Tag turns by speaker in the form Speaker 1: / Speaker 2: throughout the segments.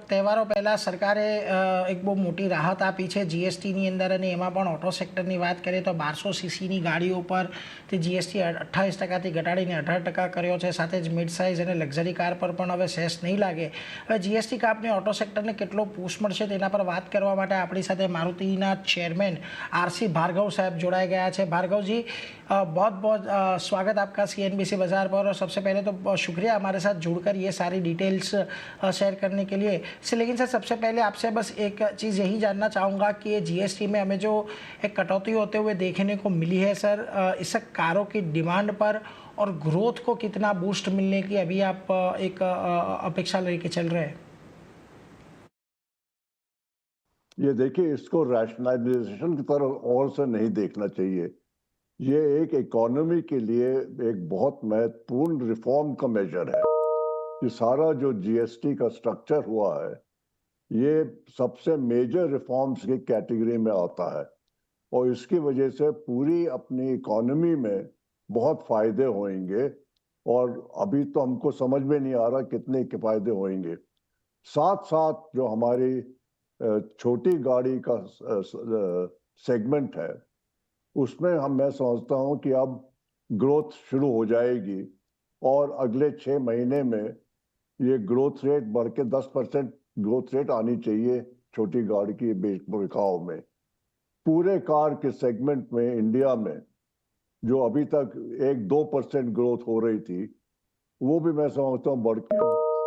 Speaker 1: તહેવારો પહેલાં સરકારે એક બહુ મોટી રાહત આપી છે જીએસટીની અંદર, અને એમાં પણ ઓટો સેક્ટરની વાત કરીએ તો 1200 સીસીની ગાડીઓ પર તે જીએસટી 28% ઘટાડીને 18% કર્યો છે. સાથે જ મિડ સાઇઝ અને લક્ઝરી કાર પર પણ હવે સેસ નહીં લાગે. હવે જીએસટી કાપને ઓટો સેક્ટરને કેટલો પુશ મળશે તેના પર વાત કરવા માટે આપણી સાથે મારુતિના ચેરમેન આરસી भार्गव साहब जुड़ाए गया है. भार्गव जी, बहुत बहुत स्वागत आपका सीएनबीसी बाज़ार पर, और सबसे पहले तो बहुत शुक्रिया हमारे साथ जुड़कर ये सारी डिटेल्स शेयर करने के लिए. लेकिन सर, सबसे पहले आपसे बस एक चीज़ यही जानना चाहूँगा कि ये जीएसटी में हमें जो एक कटौती होते हुए देखने को मिली है सर, इससे कारों की डिमांड पर और ग्रोथ को कितना बूस्ट मिलने की अभी आप एक अपेक्षा लेके चल रहे हैं?
Speaker 2: ये देखिए, इसको रैशनलाइजेशन की तरफ और से नहीं देखना चाहिए. ये एक इकोनॉमी के लिए एक बहुत महत्वपूर्ण रिफॉर्म का मेजर है. ये सारा जो जीएसटी का स्ट्रक्चर हुआ है, ये सबसे मेजर रिफॉर्म्स की कैटेगरी में आता है, और इसकी वजह से पूरी अपनी इकोनॉमी में बहुत फायदे होंगे. और अभी तो हमको समझ में नहीं आ रहा कितने के फायदे होंगे. साथ साथ जो हमारी छोटी गाड़ी का सेगमेंट है, उसमें मैं समझता हूं कि अब ग्रोथ शुरू हो जाएगी, और अगले 6 महीने में ये ग्रोथ रेट बढ़ के 10% ग्रोथ रेट आनी चाहिए छोटी गाड़ी की बिकाऊ में. पूरे कार के सेगमेंट में इंडिया में जो अभी तक 1-2% ग्रोथ हो रही थी, वो भी मैं समझता हूँ बढ़ के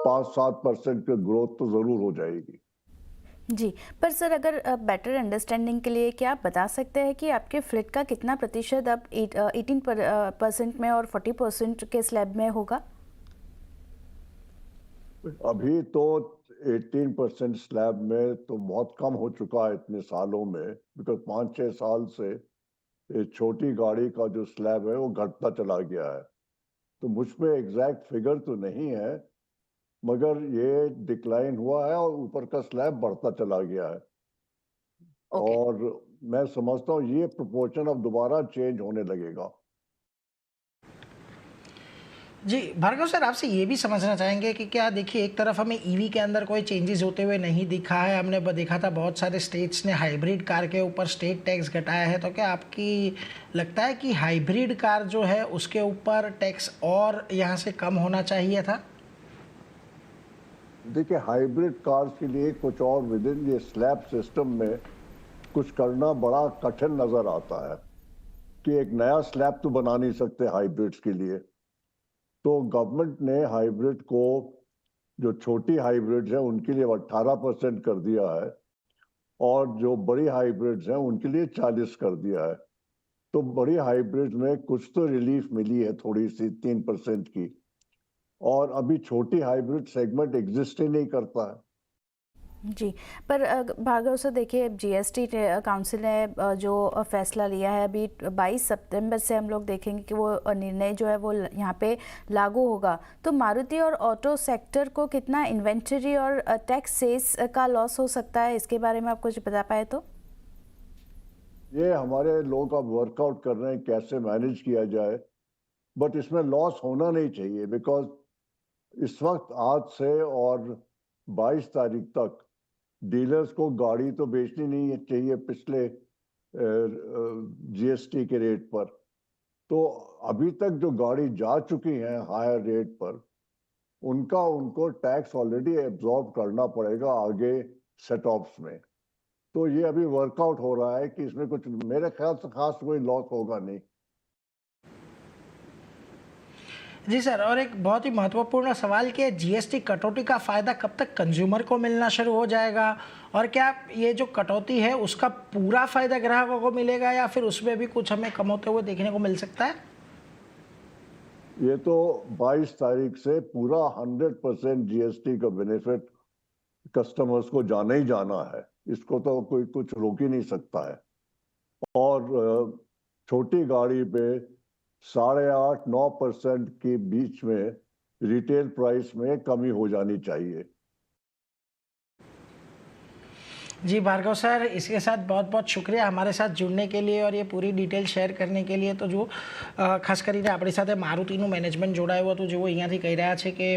Speaker 2: 5-7% की ग्रोथ तो जरूर हो जाएगी.
Speaker 3: जी, पर सर, अगर बेटर अंडरस्टैंडिंग के लिए क्या आप बता सकते हैं कि आपके फ्लीट का कितना प्रतिशत अब 18% में और 40% के स्लैब में होगा?
Speaker 2: अभी तो 18% स्लैब में तो बहुत कम हो चुका है इतने सालों में, बिकॉज 5-6 साल से छोटी गाड़ी का जो स्लैब है वो घटता चला गया है. तो मुझ में एग्जैक्ट फिगर तो नहीं है, मगर ये डिक्लाइन हुआ है और ऊपर का स्लैब बढ़ता चला गया है. और मैं समझता हूँ ये प्रोपोर्शन अब दोबारा चेंज होने लगेगा.
Speaker 1: जी भार्गव सर, आपसे ये भी समझना चाहेंगे कि क्या, देखिए, एक तरफ हमें ईवी के अंदर कोई चेंजेस होते हुए नहीं दिखा है. हमने देखा था बहुत सारे स्टेट्स ने हाइब्रिड कार के ऊपर स्टेट टैक्स घटाया है. तो क्या आपकी लगता है कि हाइब्रिड कार जो है उसके ऊपर टैक्स और यहाँ से कम होना चाहिए था?
Speaker 2: देखिए, हाइब्रिड कार्स के लिए कुछ और विद इन ये स्लैब सिस्टम में कुछ करना बड़ा कठिन नजर आता है, कि एक नया स्लैब तो बना नहीं सकते हाइब्रिड्स के लिए. तो गवर्नमेंट ने हाइब्रिड को, जो छोटी हाइब्रिड्स हैं उनके लिए 18% कर दिया है, और जो बड़ी हाइब्रिड्स हैं उनके लिए 40 कर दिया है. तो बड़ी हाइब्रिड्स में कुछ तो रिलीफ मिली है, थोड़ी सी 3% की, और अभी छोटी हाइब्रिड सेगमेंट एग्जिस्ट ही नहीं करता है.
Speaker 3: जी, पर भार्गव सर, देखिए, जीएसटी काउंसिल ने जो फैसला लिया है, अभी 22 सितंबर से हम लोग देखेंगे कि वो निर्णय जो है वो यहाँ पे लागू होगा. तो मारुति और ऑटो सेक्टर को कितना इन्वेंटरी और टैक्स सेस का लॉस हो सकता है, इसके बारे में आप कुछ बता पाए तो?
Speaker 2: ये हमारे लोग अब वर्कआउट कर रहे हैं कैसे मैनेज किया जाए, बट इसमें लॉस होना नहीं चाहिए, बिकॉज इस वक्त आज से और 22 तारीख तक डीलर्स को गाड़ी तो बेचनी नहीं चाहिए पिछले जीएसटी के रेट पर. तो अभी तक जो गाड़ी जा चुकी हैं हायर रेट पर, उनको टैक्स ऑलरेडी एब्जॉर्ब करना पड़ेगा आगे सेट ऑफ्स में. तो ये अभी वर्कआउट हो रहा है कि इसमें कुछ, मेरे ख्याल से खास कोई लॉस होगा नहीं.
Speaker 1: जी सर, और एक बहुत ही महत्वपूर्ण सवाल कि जीएसटी कटौती का फ़ायदा कब तक कंज्यूमर को मिलना शुरू हो जाएगा, और क्या ये जो कटौती है उसका पूरा फ़ायदा ग्राहकों को मिलेगा, या फिर उसमें भी कुछ हमें कम होते हुए देखने को मिल सकता है?
Speaker 2: ये तो 22 तारीख से पूरा 100% जीएसटी का बेनिफिट कस्टमर्स को जाना ही जाना है. इसको तो कोई कुछ रोक ही नहीं सकता है. और छोटी गाड़ी पे 8.5-9% के बीच में रिटेल प्राइस में कमी हो जानी चाहिए.
Speaker 1: जी भार्गव सर, इसके साथ बहुत बहुत शुक्रिया हमारे साथ जुड़ने के लिए और ये पूरी डिटेल શેર કરને કે लिए. તો જો ખાસ કરીને આપણી સાથે મારુતિનું મેનેજમેન્ટ જોડાયું હતું, જેઓ અહીંયાથી કહી રહ્યા છે કે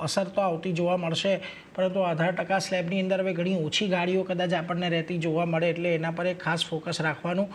Speaker 1: અસર તો આવતી જોવા મળશે, પરંતુ 18% સ્લેબની અંદર હવે ઘણી ઓછી ગાડીઓ કદાચ આપણને રહેતી જોવા મળે, એટલે એના પર એક ખાસ ફોકસ રાખવાનું.